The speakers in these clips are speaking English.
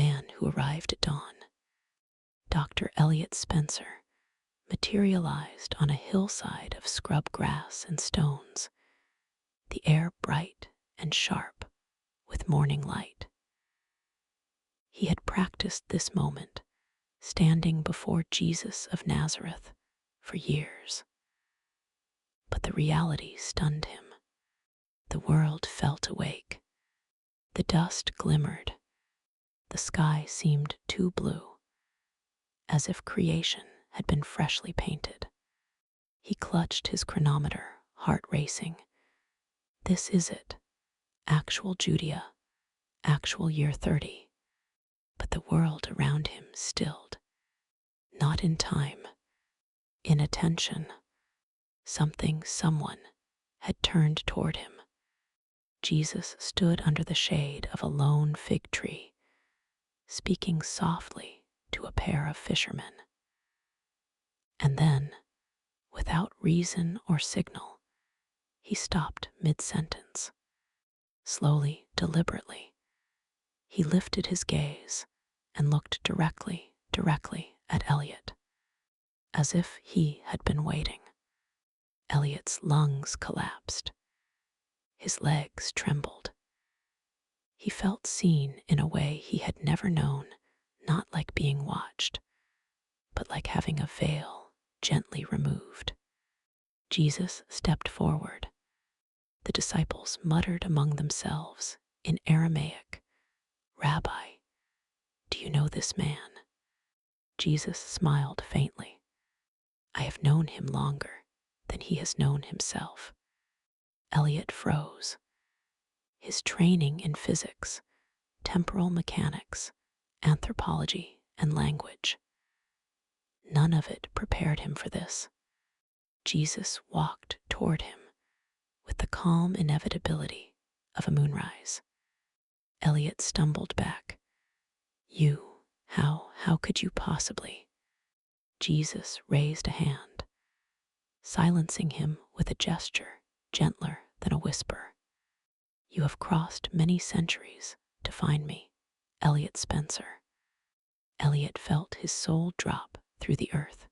man who arrived at dawn. Dr. Elliot Spencer materialized on a hillside of scrub grass and stones, the air bright and sharp with morning light. He had practiced this moment, standing before Jesus of Nazareth, for years. But the reality stunned him. The world felt awake. The dust glimmered. The sky seemed too blue, as if creation had been freshly painted. He clutched his chronometer, heart racing. This is it. Actual Judea, actual year 30. But the world around him stilled. Not in time, in attention. Someone had turned toward him. Jesus stood under the shade of a lone fig tree, speaking softly to a pair of fishermen. And then, without reason or signal, he stopped mid-sentence. Slowly, deliberately, he lifted his gaze and looked directly at Elliot, as if he had been waiting. Elliot's lungs collapsed. His legs trembled. He felt seen in a way he had never known, not like being watched, but like having a veil gently removed. Jesus stepped forward. The disciples muttered among themselves in Aramaic, "Rabbi, do you know this man?" Jesus smiled faintly. "I have known him longer than he has known himself." Elliot froze. His training in physics, temporal mechanics, anthropology, and language, none of it prepared him for this. Jesus walked toward him with the calm inevitability of a moonrise. Elliot stumbled back. How could you possibly?" Jesus raised a hand, silencing him with a gesture gentler than a whisper. "You have crossed many centuries to find me, Elliot Spencer." Elliot felt his soul drop through the earth.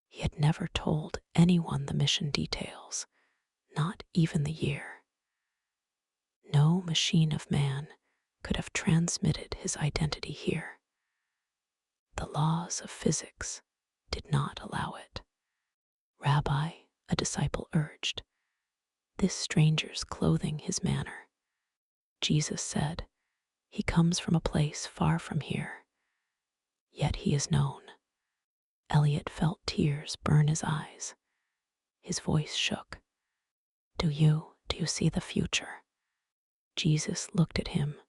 He had never told anyone the mission details, not even the year. No machine of man could have transmitted his identity here. The laws of physics did not allow it. "Rabbi," a disciple urged, "this stranger's clothing his manner." Jesus said, "He comes from a place far from here, yet he is known." Elliot felt tears burn his eyes. His voice shook. Do you see the future?" Jesus looked at him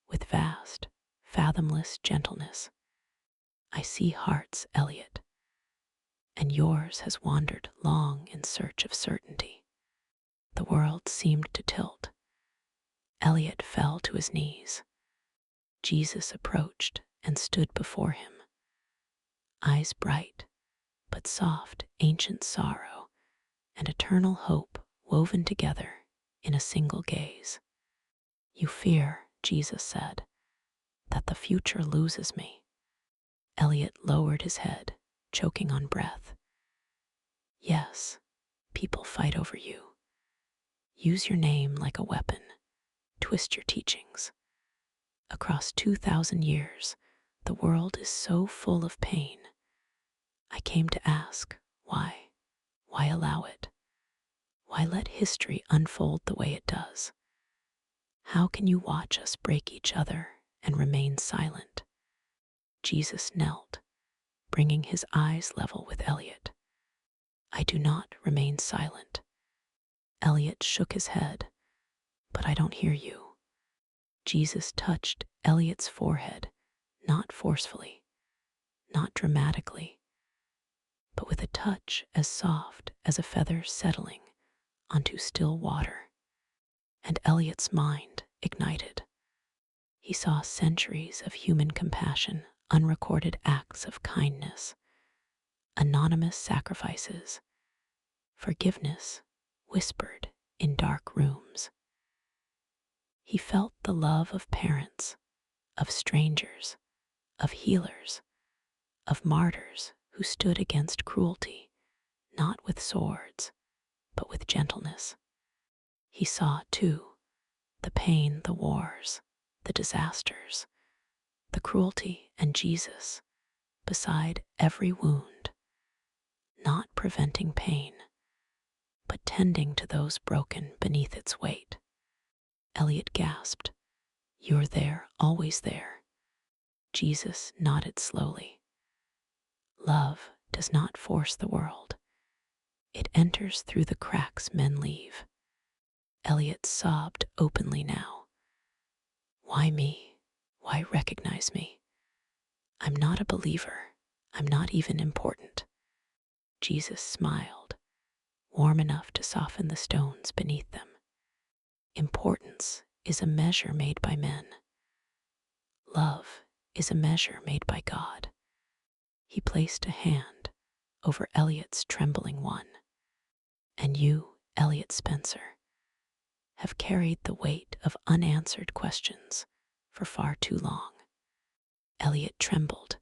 with vast, fathomless gentleness. "I see hearts, Elliot, and yours has wandered long in search of certainty." The world seemed to tilt. Elliot fell to his knees. Jesus approached and stood before him. Eyes bright, but soft, ancient sorrow and eternal hope woven together in a single gaze. "You fear," Jesus said, "that the future loses me." Elliot lowered his head, choking on breath. "Yes, people fight over you. Use your name like a weapon, twist your teachings. Across 2,000 years, the world is so full of pain. I came to ask, why? Why allow it? Why let history unfold the way it does? How can you watch us break each other and remain silent?" Jesus knelt, bringing his eyes level with Elliot. "I do not remain silent." Elliot shook his head. "But I don't hear you." Jesus touched Elliot's forehead, not forcefully, not dramatically, but with a touch as soft as a feather settling onto still water. And Elliot's mind ignited. He saw centuries of human compassion, unrecorded acts of kindness, anonymous sacrifices, forgiveness whispered in dark rooms. He felt the love of parents, of strangers, of healers, of martyrs who stood against cruelty, not with swords, but with gentleness. He saw, too, the pain, the wars, the disasters, the cruelty, and Jesus beside every wound, not preventing pain, but tending to those broken beneath its weight. Elliot gasped, "You're there, always there." Jesus nodded slowly. Love does not force the world. It enters through the cracks men leave. Elliot sobbed openly now. Why me? Why recognize me? I'm not a believer. I'm not even important. Jesus smiled, warm enough to soften the stones beneath them. Importance is a measure made by men. Love is a measure made by God. He placed a hand over Elliot's trembling one. And you, Elliot Spencer, have carried the weight of unanswered questions for far too long. Elliot trembled.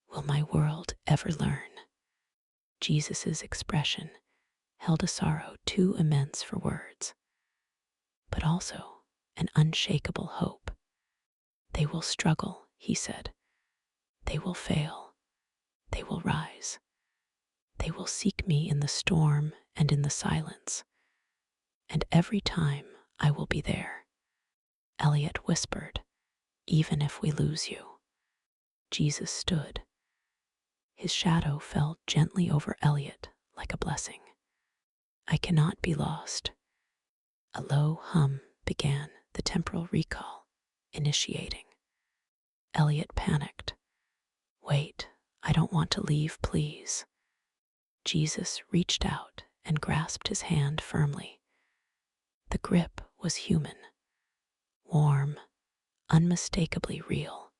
Will my world ever learn? Jesus' expression held a sorrow too immense for words, but also an unshakable hope. They will struggle, he said. They will fail. They will rise. They will seek me in the storm and in the silence. And every time I will be there. Elliot whispered, even if we lose you. Jesus stood. His shadow fell gently over Elliot like a blessing. I cannot be lost. A low hum began, the temporal recall initiating. Elliot panicked. Wait, I don't want to leave, please. Jesus reached out and grasped his hand firmly. The grip was human, warm, unmistakably real.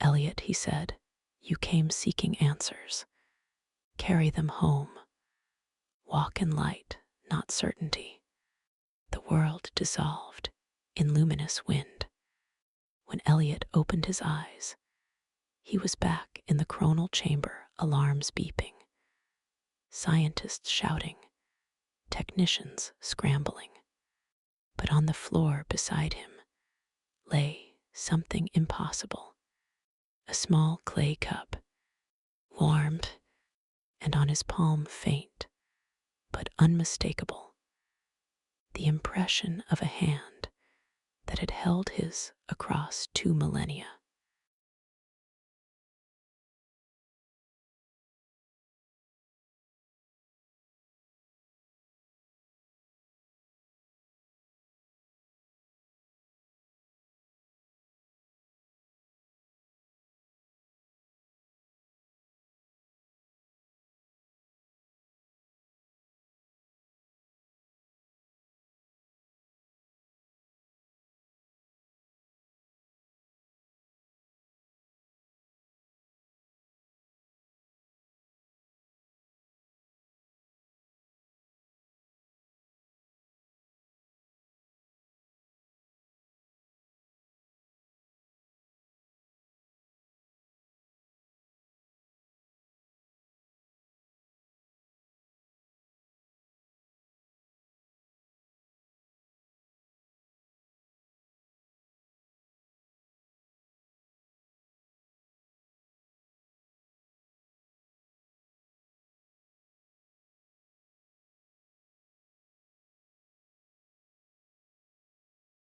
Elliot, he said, you came seeking answers. Carry them home. Walk in light, not certainty. The world dissolved in luminous wind. When Elliot opened his eyes, he was back in the chronal chamber, alarms beeping, scientists shouting, technicians scrambling. But on the floor beside him lay something impossible. A small clay cup, warmed, and on his palm faint, but unmistakable, the impression of a hand that had held his across 2 millennia.